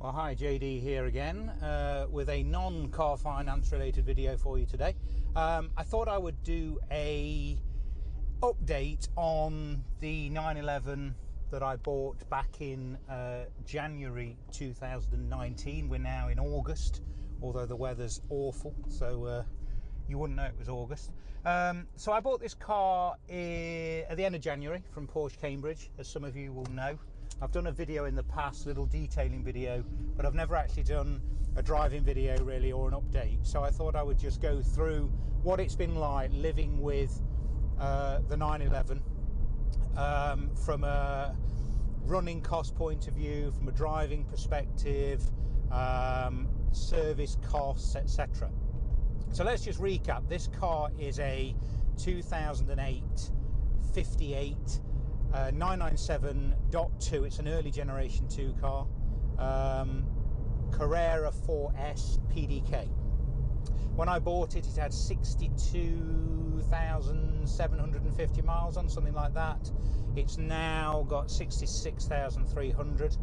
Well, hi, JD here again with a non-car finance related video for you today. I thought I would do a update on the 911 that I bought back in January 2019. We're now in August, although the weather's awful, so you wouldn't know it was August. So I bought this car at the end of January from Porsche Cambridge, as some of you will know. I've done a video in the past, a little detailing video, but I've never actually done a driving video really, or an update. So I thought I would just go through what it's been like living with the 911 from a running cost point of view, from a driving perspective, service costs, etc. So let's just recap. This car is a 2008 58 997.2. It's an early generation 2 car, Carrera 4S PDK. When I bought it, it had 62,750 miles on, something like that. It's now got 66,300.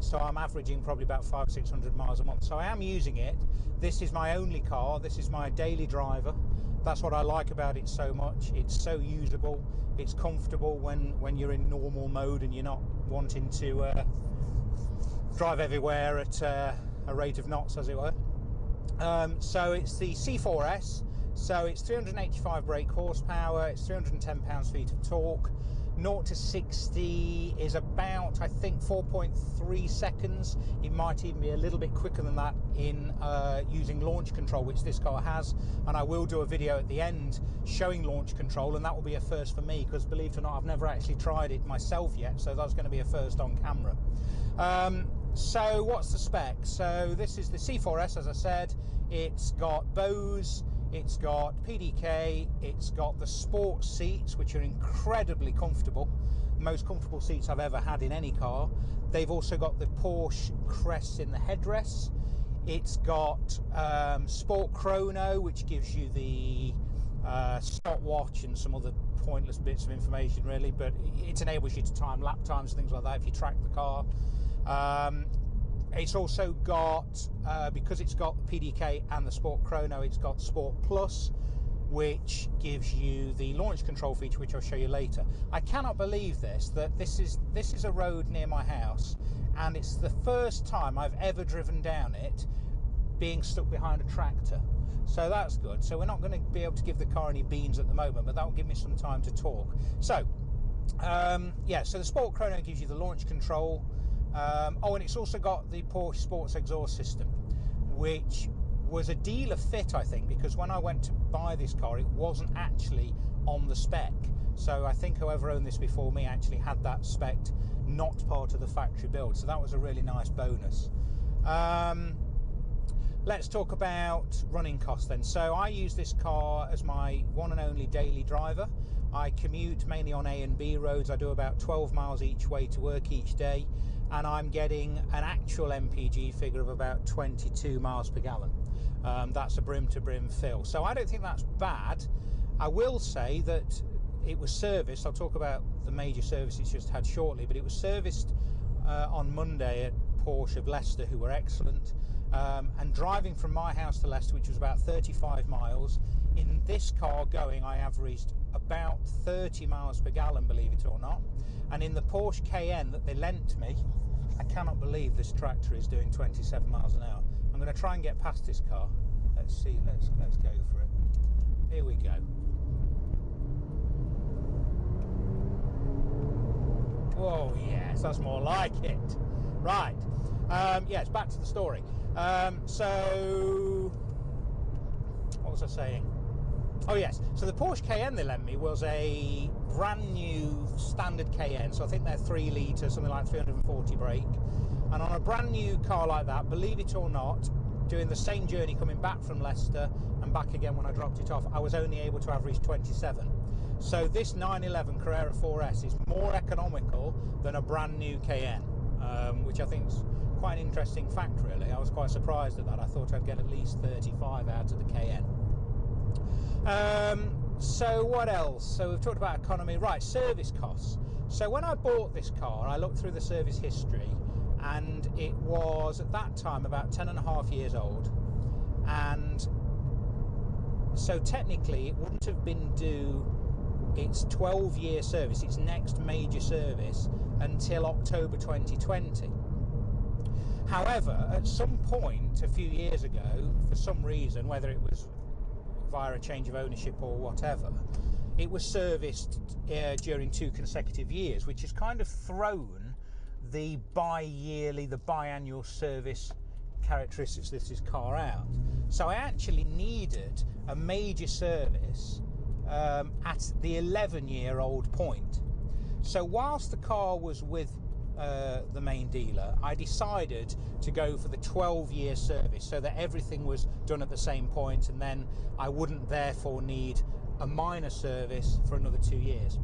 So I'm averaging probably about 500-600 miles a month. So I am using it. This is my only car. This is my daily driver. That's what I like about it so much. It's so usable. It's comfortable when you're in normal mode and you're not wanting to drive everywhere at a rate of knots, as it were. So it's the C4S. So it's 385 brake horsepower, it's 310 pounds-feet of torque. 0 to 60 is about, I think, 4.3 seconds. It might even be a little bit quicker than that in using launch control, which this car has. And I will do a video at the end showing launch control, and that will be a first for me, because believe it or not, I've never actually tried it myself yet, so that's going to be a first on camera. So what's the spec? So this is the C4S, as I said. It's got Bose, it's got PDK, it's got the sport seats, which are incredibly comfortable, the most comfortable seats I've ever had in any car. They've also got the Porsche crest in the headrests. It's got Sport Chrono, which gives you the stopwatch and some other pointless bits of information really, but it enables you to time lap times and things like that if you track the car. It's also got, because it's got the PDK and the Sport Chrono, it's got Sport Plus, which gives you the launch control feature, which I'll show you later. I cannot believe this is a road near my house, and it's the first time I've ever driven down it being stuck behind a tractor. So that's good. So we're not going to be able to give the car any beans at the moment, but that will give me some time to talk. So yeah, so the Sport Chrono gives you the launch control. Oh, and it's also got the Porsche Sports exhaust system, which was a dealer fit, I think, because when I went to buy this car, it wasn't actually on the spec. So I think whoever owned this before me actually had that spec, not part of the factory build. So that was a really nice bonus. Let's talk about running costs then. So I use this car as my one and only daily driver. I commute mainly on A and B roads. I do about 12 miles each way to work each day, and I'm getting an actual MPG figure of about 22 miles per gallon. That's a brim to brim fill. So I don't think that's bad. I will say that it was serviced. I'll talk about the major service it's just had shortly, but it was serviced on Monday at Porsche of Leicester, who were excellent. And driving from my house to Leicester, which was about 35 miles, in this car going, I averaged about 30 miles per gallon, believe it or not. And in the Porsche Cayenne that they lent me, I cannot believe this tractor is doing 27 miles an hour. I'm going to try and get past this car. Let's see, let's go for it. Here we go. Whoa, yes, that's more like it. Right, yes, back to the story. So, what was I saying? Oh yes, so the Porsche Cayenne they lent me was a brand new standard Cayenne, so I think they're 3 litre, something like 340 brake. And on a brand new car like that, believe it or not, doing the same journey coming back from Leicester and back again when I dropped it off, I was only able to average 27. So this 911 Carrera 4S is more economical than a brand new Cayenne, which I think is quite an interesting fact really. I was quite surprised at that. I thought I'd get at least 35 out of the Cayenne. So what else? So we've talked about economy. Right, service costs. So when I bought this car, I looked through the service history, and it was at that time about 10.5 years old, and so technically it wouldn't have been due its 12-year service, its next major service, until October 2020. However, at some point a few years ago, for some reason, whether it was via a change of ownership or whatever, it was serviced during 2 consecutive years, which has kind of thrown the bi-yearly, the biannual service characteristics of this car out. So I actually needed a major service at the 11-year-old point. So whilst the car was with the main dealer, I decided to go for the 12-year service so that everything was done at the same point, and then I wouldn't therefore need a minor service for another 2 years.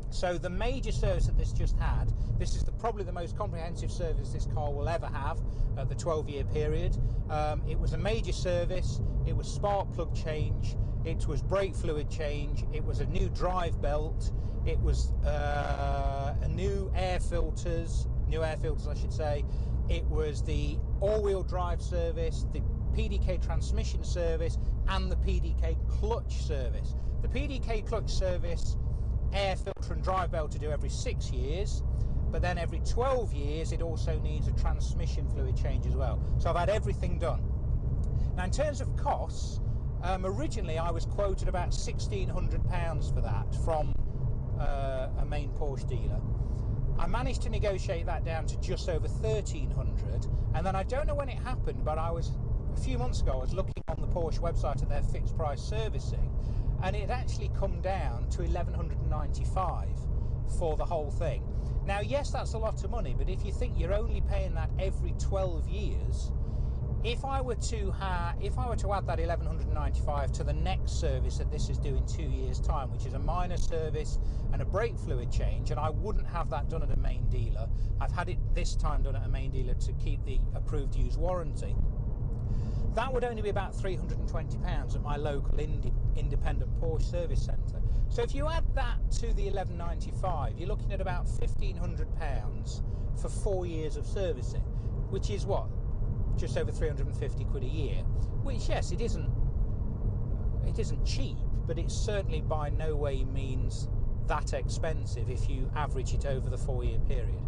So the major service that this just had, this is probably the most comprehensive service this car will ever have at the 12-year period. It was a major service, it was spark plug change, it was brake fluid change, it was a new drive belt, it was a new air filters I should say, it was the all-wheel drive service, the PDK transmission service, and the PDK clutch service. The PDK clutch service, air filter and drive belt to do every 6 years, but then every 12 years it also needs a transmission fluid change as well. So I've had everything done. Now in terms of costs, originally I was quoted about £1,600 for that from a main Porsche dealer. I managed to negotiate that down to just over £1,300, and then I don't know when it happened, but a few months ago I was looking on the Porsche website at their fixed price servicing, and it had actually come down to $1,195 for the whole thing. Now yes, that's a lot of money, but if you think you're only paying that every 12 years, if I were to add that $1,195 to the next service that this is due in 2 years' time, which is a minor service and a brake fluid change, and I wouldn't have that done at a main dealer, I've had it this time done at a main dealer to keep the approved use warranty, that would only be about £320 at my local independent Porsche service centre. So if you add that to the $1,195, you're looking at about £1,500 for 4 years of servicing, which is what? Just over 350 quid a year, which yes, it isn't cheap, but it's certainly by no way means that expensive if you average it over the 4-year period.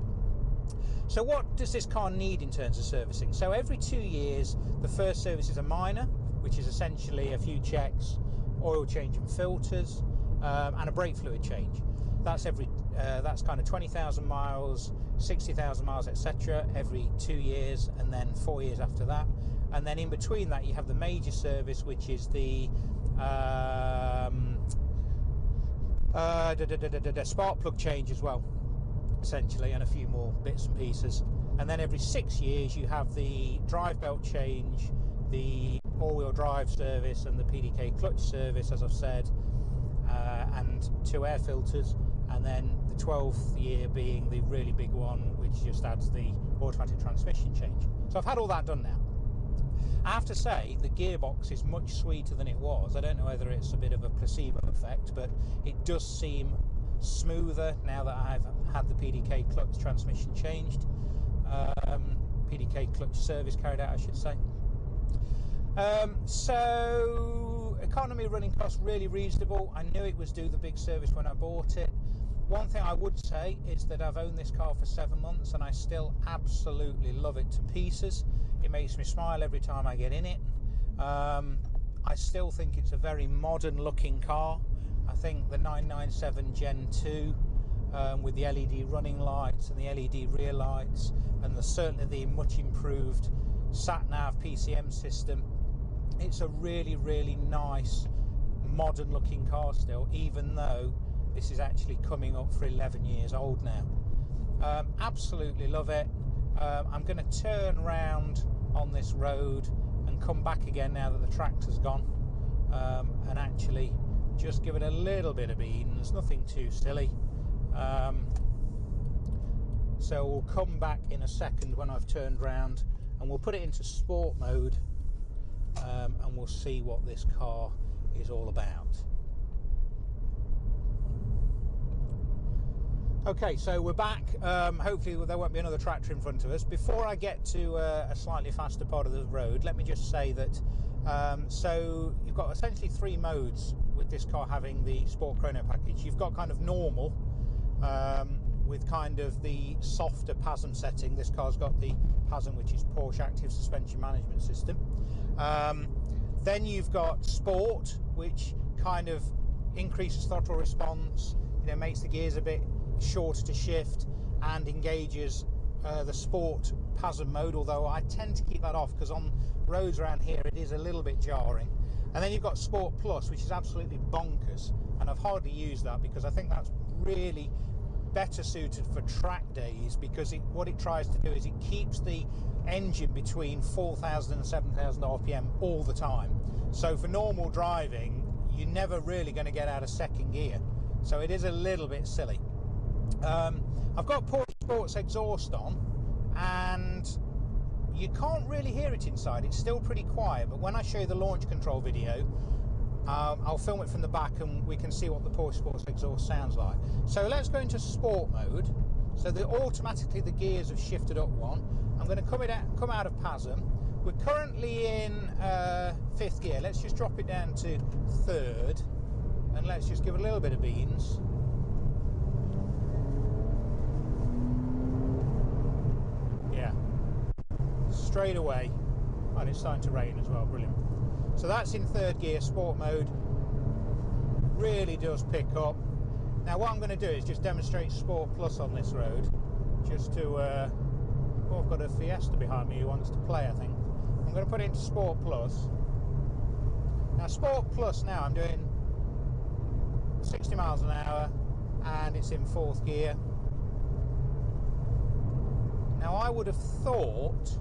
So what does this car need in terms of servicing? So every 2 years, the first service is a minor, which is essentially a few checks, oil change and filters, and a brake fluid change. That's that's kind of 20,000 miles, 60,000 miles, etc. every 2 years, and then 4 years after that. And then in between that, you have the major service, which is the spark plug change as well, essentially, and a few more bits and pieces. And then every 6 years, you have the drive belt change, the all-wheel drive service, and the PDK clutch service, as I've said, and 2 air filters. And then the 12th year being the really big one, which just adds the automatic transmission change. So I've had all that done now. I have to say, the gearbox is much sweeter than it was. I don't know whether it's a bit of a placebo effect, but it does seem smoother now that I've had the PDK clutch transmission changed. PDK clutch service carried out, I should say. So economy running costs really reasonable. I knew it was due the big service when I bought it. One thing I would say is that I've owned this car for 7 months and I still absolutely love it to pieces. It makes me smile every time I get in it. I still think it's a very modern looking car. I think the 997 Gen 2 with the LED running lights and the LED rear lights, and certainly the much improved sat-nav PCM system, it's a really, really nice modern looking car still, even though this is actually coming up for 11 years old now. Absolutely love it. I'm going to turn round on this road and come back again now that the tractor's gone, and actually just give it a little bit of beans, nothing too silly. So we'll come back in a second when I've turned round, and we'll put it into sport mode, and we'll see what this car is all about. Okay, so we're back. Hopefully there won't be another tractor in front of us. Before I get to a slightly faster part of the road, let me just say that so you've got essentially 3 modes with this car having the Sport Chrono package. You've got kind of normal with kind of the softer PASM setting. This car's got the PASM, which is Porsche Active Suspension Management System. Then you've got Sport, which kind of increases throttle response, you know, makes the gears a bit shorter to shift and engages the Sport PASM mode, although I tend to keep that off because on roads around here it is a little bit jarring. And then you've got Sport Plus, which is absolutely bonkers, and I've hardly used that because I think that's really better suited for track days, because what it tries to do is it keeps the engine between 4,000 and 7,000 RPM all the time. So for normal driving, you're never really going to get out of second gear. So it is a little bit silly. I've got Porsche Sports exhaust on, and you can't really hear it inside. It's still pretty quiet, but when I show you the launch control video, I'll film it from the back and we can see what the Porsche Sports exhaust sounds like. So let's go into sport mode. So automatically the gears have shifted up one. I'm going to come out of PASM. We're currently in 5th gear. Let's just drop it down to 3rd and let's just give it a little bit of beans. Yeah, straight away. And it's starting to rain as well, brilliant. So that's in 3rd gear, sport mode. Really does pick up. Now what I'm going to do is just demonstrate Sport Plus on this road, just to oh, I've got a Fiesta behind me who wants to play, I think. I'm going to put it into Sport Plus. Now Sport Plus, now I'm doing 60 miles an hour and it's in 4th gear. Now I would have thought,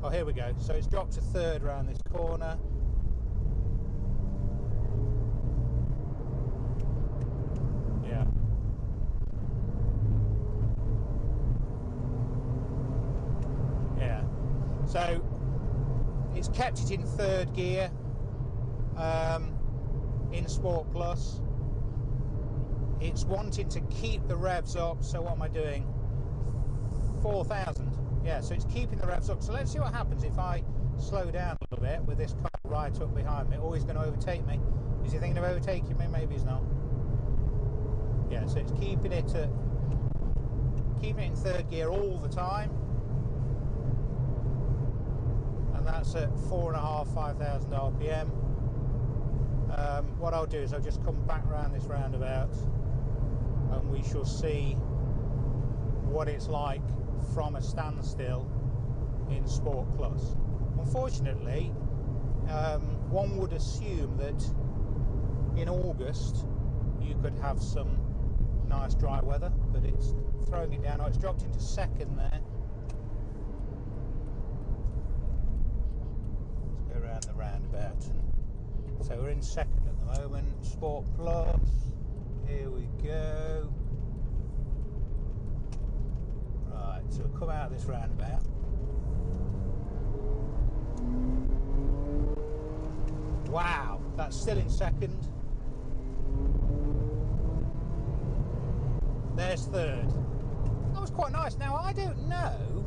oh, here we go. So it's dropped to 3rd around this corner. Yeah. Yeah. So it's kept it in 3rd gear in Sport Plus. It's wanting to keep the revs up. So what am I doing? 4,000. Yeah, so it's keeping the revs up. So let's see what happens if I slow down a little bit with this car right up behind me. Oh, he's going to overtake me. Is he thinking of overtaking me? Maybe he's not. Yeah, so it's keeping it in 3rd gear all the time. And that's at 4.5, 5,000 RPM. What I'll do is I'll just come back around this roundabout and we shall see what it's like from a standstill in Sport Plus. Unfortunately, one would assume that in August you could have some nice dry weather, but it's throwing it down. Oh, it's dropped into 2nd there. Let's go around the roundabout. So we're in 2nd at the moment, Sport Plus. Here we go. So we'll come out of this roundabout. Wow, that's still in 2nd. There's 3rd. That was quite nice. Now I don't know.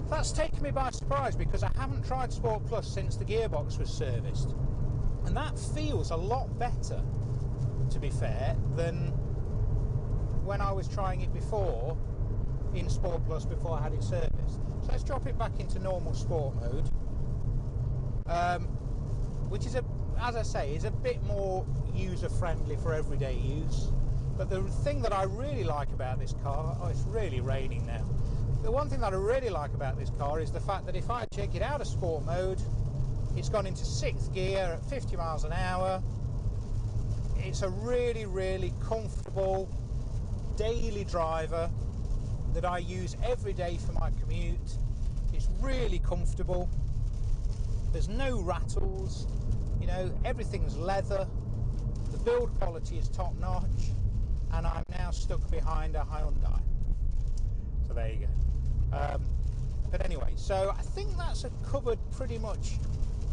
That's taken me by surprise because I haven't tried Sport Plus since the gearbox was serviced. And that feels a lot better, to be fair, than when I was trying it before in Sport Plus before I had it serviced. So let's drop it back into normal sport mode, which is, as I say, is a bit more user friendly for everyday use. But the thing that I really like about this car, oh, it's really raining now. The one thing that I really like about this car is the fact that if I take it out of sport mode, it's gone into 6th gear at 50 miles an hour. It's a really, really comfortable daily driver that I use every day for my commute. It's really comfortable. There's no rattles, you know, everything's leather. The build quality is top notch, and I'm now stuck behind a Hyundai. So there you go. But anyway, so I think that's covered pretty much.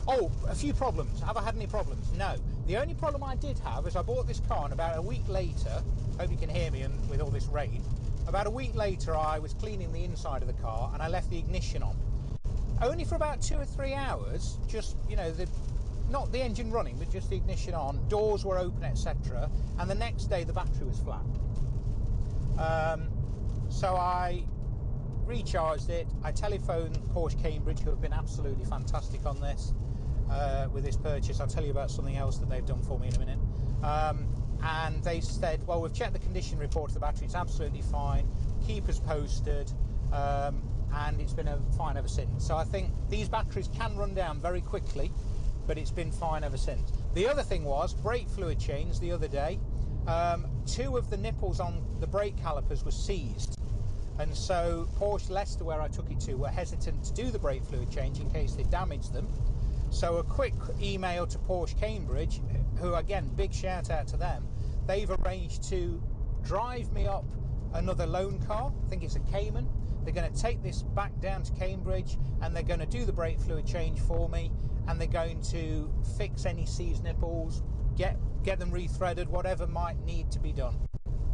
Oh, a few problems. Have I had any problems? No. The only problem I did have is I bought this car and about a week later Hope you can hear me and with all this rain. About a week later, I was cleaning the inside of the car and I left the ignition on. Only for about 2 or 3 hours, just, you know, not the engine running, but just the ignition on, doors were open, etc. And the next day the battery was flat. So I recharged it. I telephoned Porsche Cambridge, who have been absolutely fantastic on this, with this purchase. I'll tell you about something else that they've done for me in a minute. And they said, well, we've checked the condition report of the battery, it's absolutely fine, keep us posted, and it's been fine ever since. So I think these batteries can run down very quickly, but it's been fine ever since. The other thing was brake fluid change the other day. 2 of the nipples on the brake calipers were seized, and so Porsche Leicester, where I took it to, were hesitant to do the brake fluid change in case they damaged them. So a quick email to Porsche Cambridge, who again, big shout out to them, they've arranged to drive me up another loan car, I think it's a Cayman. They're going to take this back down to Cambridge and they're going to do the brake fluid change for me, and they're going to fix any seized nipples, get them rethreaded, whatever might need to be done,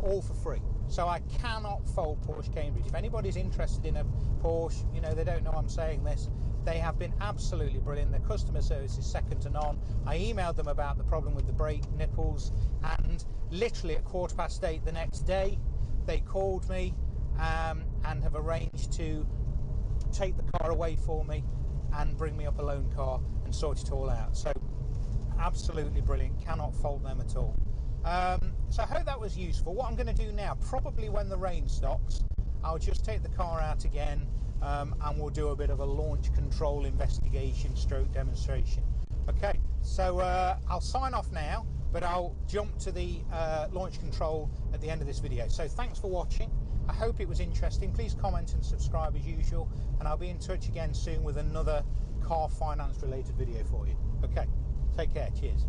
all for free. So I cannot fault Porsche Cambridge. If anybody's interested in a Porsche, you know, they don't know I'm saying this, they have been absolutely brilliant. Their customer service is second to none. I emailed them about the problem with the brake nipples, and literally at 8:15 the next day they called me and have arranged to take the car away for me and bring me up a loan car and sort it all out. So absolutely brilliant, cannot fault them at all. So I hope that was useful. What I'm going to do now, probably when the rain stops, I'll just take the car out again, and we'll do a bit of a launch control investigation stroke demonstration. Okay, so I'll sign off now, but I'll jump to the launch control at the end of this video. So thanks for watching. I hope it was interesting. Please comment and subscribe as usual, and I'll be in touch again soon with another car finance related video for you. Okay, take care, cheers.